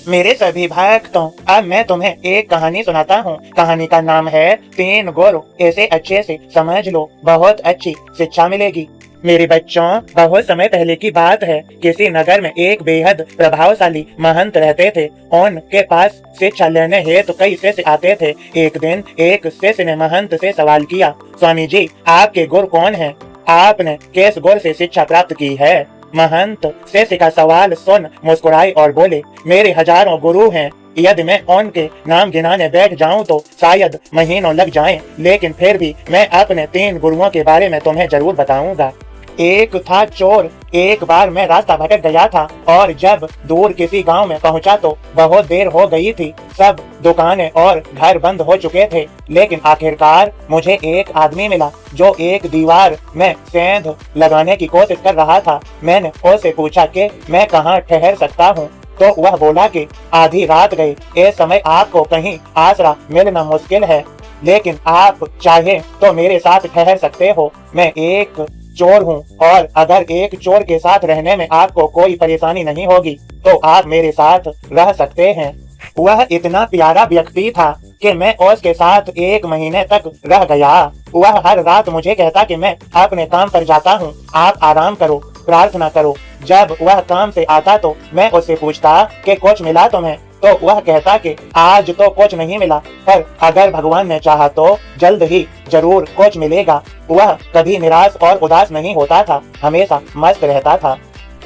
मेरे सभी भक्तों, अब मैं तुम्हें एक कहानी सुनाता हूँ। कहानी का नाम है तीन गुरु। इसे अच्छे से समझ लो, बहुत अच्छी शिक्षा मिलेगी। मेरे बच्चों, बहुत समय पहले की बात है। किसी नगर में एक बेहद प्रभावशाली महंत रहते थे। उनके पास शिक्षा लेने हेतु कई शिष्य आते थे। एक दिन एक शिष्य ने महंत से सवाल किया, स्वामी जी, आपके गुरु कौन हैं? आपने किस गुरु से शिक्षा प्राप्त की है? महंत शिष्य का सवाल सुन मुस्कुराए और बोले, मेरे हजारों गुरु हैं। यदि मैं उनके नाम गिनाने बैठ जाऊं तो शायद महीनों लग जाएं, लेकिन फिर भी मैं अपने तीन गुरुओं के बारे में तुम्हें जरूर बताऊंगा। एक था चोर। एक बार मैं रास्ता भटक गया था और जब दूर किसी गांव में पहुंचा तो बहुत देर हो गई थी। सब दुकानें और घर बंद हो चुके थे, लेकिन आखिरकार मुझे एक आदमी मिला जो एक दीवार में सेंध लगाने की कोशिश कर रहा था। मैंने उससे पूछा कि मैं कहाँ ठहर सकता हूँ, तो वह बोला कि आधी रात गई, इस समय आपको कहीं आसरा मिलना मुश्किल है, लेकिन आप चाहे तो मेरे साथ ठहर सकते हो। मैं एक चोर हूँ और अगर एक चोर के साथ रहने में आपको कोई परेशानी नहीं होगी तो आप मेरे साथ रह सकते हैं। वह इतना प्यारा व्यक्ति था कि मैं उसके साथ एक महीने तक रह गया। वह हर रात मुझे कहता कि मैं अपने काम पर जाता हूँ, आप आराम करो, प्रार्थना करो। जब वह काम से आता तो मैं उससे पूछता कि कुछ मिला तुम्हें? तो वह कहता कि आज तो कुछ नहीं मिला, पर अगर भगवान ने चाहा तो जल्द ही जरूर कुछ मिलेगा। वह कभी निराश और उदास नहीं होता था, हमेशा मस्त रहता था।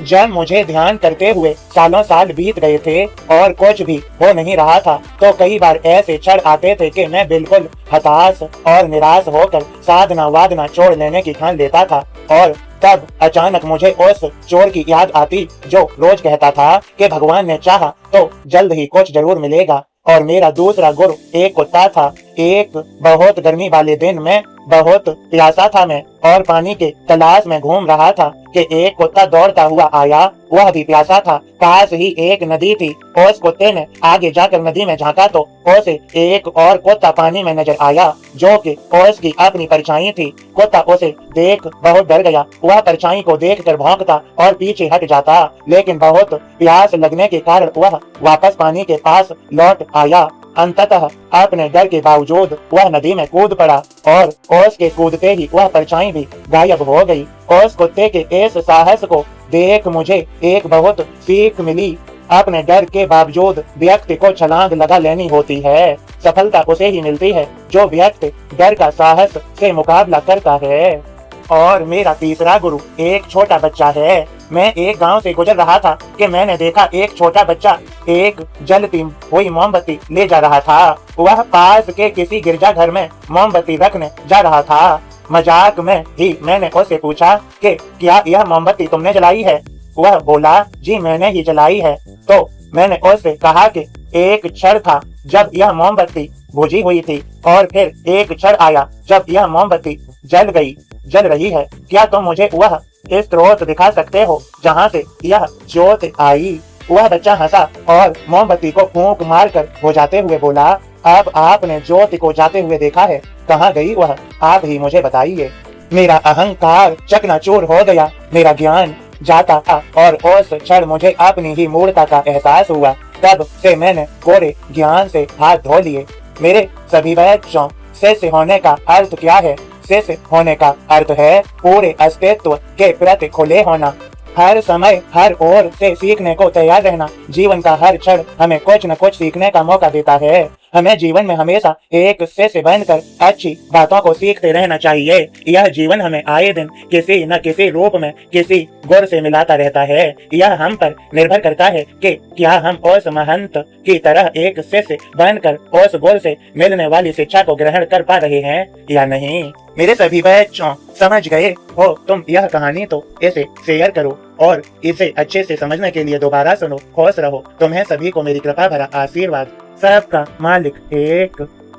जब मुझे ध्यान करते हुए सालों साल बीत गए थे और कुछ भी हो नहीं रहा था, तो कई बार ऐसे क्षण आते थे कि मैं बिल्कुल हताश और निराश होकर साधना वादना छोड़ लेने की ठान लेता था। और तब अचानक मुझे उस चोर की याद आती जो रोज कहता था कि भगवान ने चाहा तो जल्द ही कुछ जरूर मिलेगा। और मेरा दूसरा गुरु एक कुत्ता था। एक बहुत गर्मी वाले दिन में बहुत प्यासा था मैं और पानी के तलाश में घूम रहा था कि एक कुत्ता दौड़ता हुआ आया। वह भी प्यासा था। पास ही एक नदी थी। उस कुत्ते ने आगे जाकर नदी में झांका तो उसे एक और कुत्ता पानी में नजर आया जो कि उसकी अपनी परछाई थी। कुत्ता उसे देख बहुत डर गया। वह परछाई को देखकर भौंकता और पीछे हट जाता, लेकिन बहुत प्यास लगने के कारण वह वापस पानी के पास लौट आया। अंततः अपने डर के बावजूद वह नदी में कूद पड़ा और उसके कूदते ही वह परछाई भी गायब हो गई। उस कुत्ते के इस साहस को देख मुझे एक बहुत सीख मिली। अपने डर के बावजूद व्यक्ति को छलांग लगा लेनी होती है। सफलता उसे ही मिलती है जो व्यक्ति डर का साहस से मुकाबला करता है। और मेरा तीसरा गुरु एक छोटा बच्चा है। मैं एक गांव से गुजर रहा था कि मैंने देखा एक छोटा बच्चा एक जलती हुई मोमबत्ती ले जा रहा था। वह पास के किसी गिरजाघर में मोमबत्ती रखने जा रहा था। मजाक में ही मैंने उससे पूछा कि क्या यह मोमबत्ती तुमने जलाई है? वह बोला, जी मैंने ही जलाई है। तो मैंने उससे कहा कि एक क्षण था जब यह मोमबत्ती बुझी हुई थी और फिर एक क्षण आया जब यह मोमबत्ती जल रही है। क्या तुम मुझे वह स्रोत दिखा सकते हो जहाँ से यह ज्योत आई? वह बच्चा हंसा और मोमबत्ती को फूंक मारकर बुझाते हुए बोला, अब आपने ज्योति को जाते हुए देखा है, कहाँ गई वह? आप ही मुझे बताइए। मेरा अहंकार चकनाचूर हो गया। मेरा ज्ञान जाता था और उस क्षण मुझे अपनी ही मूर्खता का एहसास हुआ। तब से मैंने कोरे ज्ञान से हाथ धो लिए। मेरे सभी बच्चों, शिष्य होने का अर्थ क्या है? शिष्य होने का अर्थ है पूरे अस्तित्व के प्रति खुले होना, हर समय हर ओर से सीखने को तैयार रहना। जीवन का हर क्षण हमें कुछ न कुछ सीखने का मौका देता है। हमें जीवन में हमेशा एक शिष्य बनकर अच्छी बातों को सीखते रहना चाहिए। यह जीवन हमें आए दिन किसी न किसी रूप में किसी गुर से मिलाता रहता है। यह हम पर निर्भर करता है कि क्या हम उस महंत की तरह एक शिष्य बनकर उस गुर से मिलने वाली शिक्षा को ग्रहण कर पा रहे हैं या नहीं। मेरे सभी बच्चों, समझ गए हो तुम यह कहानी? तो इसे शेयर करो और इसे अच्छे से समझने के लिए दोबारा सुनो। खुश रहो। तुम्हें सभी को मेरी कृपा भरा आशीर्वाद। सबका मालिक एक।